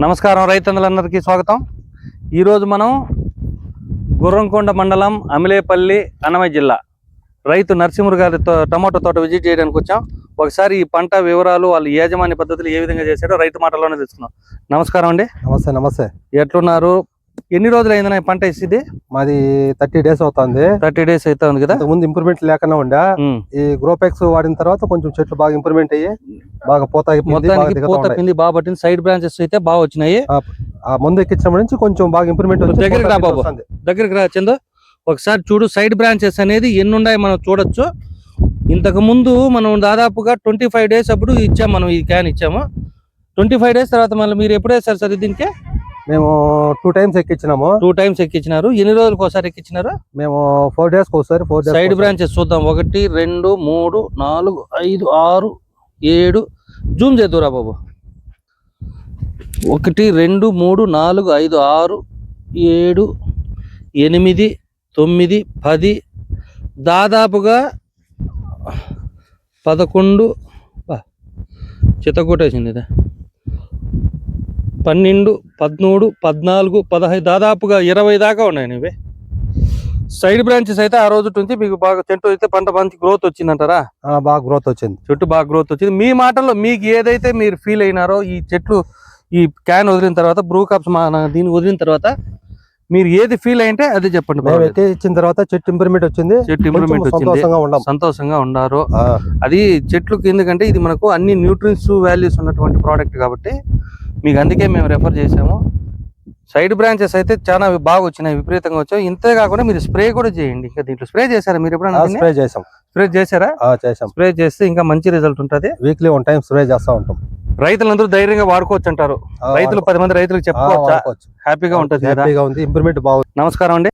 నమస్కారం రైతన్నలందరికీ స్వాగతం. ఈరోజు మనం గుర్రంకొండ మండలం అమిలేపల్లి అన్నమయ్య జిల్లా రైతు నరసింహుడు గారి టమాటో తోట విజిట్ చేయడానికి వచ్చాం. ఒకసారి ఈ పంట వివరాలు, వాళ్ళ యాజమాన్య పద్ధతులు ఏ విధంగా చేశారో రైతు మాటల్లోనే తెలుసుకున్నాం. నమస్కారం అండి. నమస్తే. నమస్తే. ఎట్లున్నారు? ఎన్ని రోజులు అయింది పంట వేసింది? మాది 30 days అవుతుంది. 30 days అవుతుంది కదా. ముందు ఇంప్రూవ్మెంట్ లేకుండా ఉండే ఈ గ్రోపెక్స్ వాడిన తర్వాత కొంచెం చెట్లు బాగా ఇంప్రూవ్మెంట్ అయ్యి బాగా పూత పింది బాగా పట్టింది. సైడ్ బ్రాంచెస్ అయితే బాగా వచ్చినాయి. ఆ ముందు ఎక్కించడం నుంచి కొంచెం బాగా ఇంప్రూవ్మెంట్ దగ్గరికి రా బాబు, దగ్గరికి రా చందు. ఒకసారి చూడు సైడ్ బ్రాంచెస్ అనేది ఎన్ని ఉన్నాయి మనం చూడొచ్చు. ఇంతకు ముందు మనం దాదాపుగా 25 days అప్పుడు ఇచ్చాము, మనం ఈ క్యాన్ ఇచ్చాము. 25 days తర్వాత మళ్ళీ మీరు ఎప్పుడు వేస్తారు సార్ దీనికి? మేము 2 times ఎక్కించినాము. 2 times ఎక్కించినారు. ఎన్ని రోజులకు ఒకసారి ఎక్కించినారు? మేము 4 days ఒకసారి. సైడ్ బ్రాంచెస్ చూద్దాం. 1 2 3 4 5 6 7 జూమ్ చేద్దురా బాబు. 1 2 3 4 5 6 7 8 9 10 దాదాపుగా 11 చిత్తగొట్టేసింది ఇది. 12 13 14 15 దాదాపుగా 20 దాకా ఉన్నాయి ఇవి సైడ్ బ్రాంచెస్. అయితే ఆ రోజు నుంచి మీకు బాగా చెట్టు అయితే పంట మంచి గ్రోత్ వచ్చిందంటారా? బాగా గ్రోత్ వచ్చింది, చెట్టు బాగా గ్రోత్ వచ్చింది. మీ మాటల్లో మీకు ఏదైతే మీరు ఫీల్ అయినారో ఈ చెట్లు ఈ క్యాన్ వదిలిన తర్వాత, బ్రూ కాప్స్ దీన్ని వదిలిన తర్వాత మీరు ఏది ఫీల్ అయింటే అదే చెప్పండి. ఇచ్చిన తర్వాత చెట్టు ఇంప్రూవ్మెంట్ వచ్చింది. చెట్టు ఇంప్రూవ్మెంట్ వచ్చింది, సంతోషంగా ఉన్నారు. అది చెట్లకు ఎందుకంటే ఇది మనకు అన్ని న్యూట్రియన్స్ వాల్యూస్ ఉన్నటువంటి ప్రోడక్ట్ కాబట్టి మీకు అందుకే మేము రెఫర్ చేసాము. సైడ్ బ్రాంచెస్ అయితే చాలా బాగా వచ్చినాయి, విపరీతంగా వచ్చాయి. ఇంతే కాకుండా మీరు స్ప్రే కూడా చేయండి. ఇంకా దీంట్లో స్ప్రే చేశారా మీరు ఎప్పుడైనా? స్ప్రే చేసాం. స్ప్రే చేశారా? చేసాం. స్ప్రే చేస్తే ఇంకా మంచి రిజల్ట్ ఉంటుంది. వీక్లీ 1 time స్ప్రే చేస్తా ఉంటాం. రైతులందరూ ధైర్యంగా వాడుకోవచ్చు అంటారు. రైతులు 10 మంది రైతులకు చెప్పుకోవచ్చు, హ్యాపీగా ఉంటుంది. ఇంప్రూవ్మెంట్ బాగుంది. నమస్కారం అండి.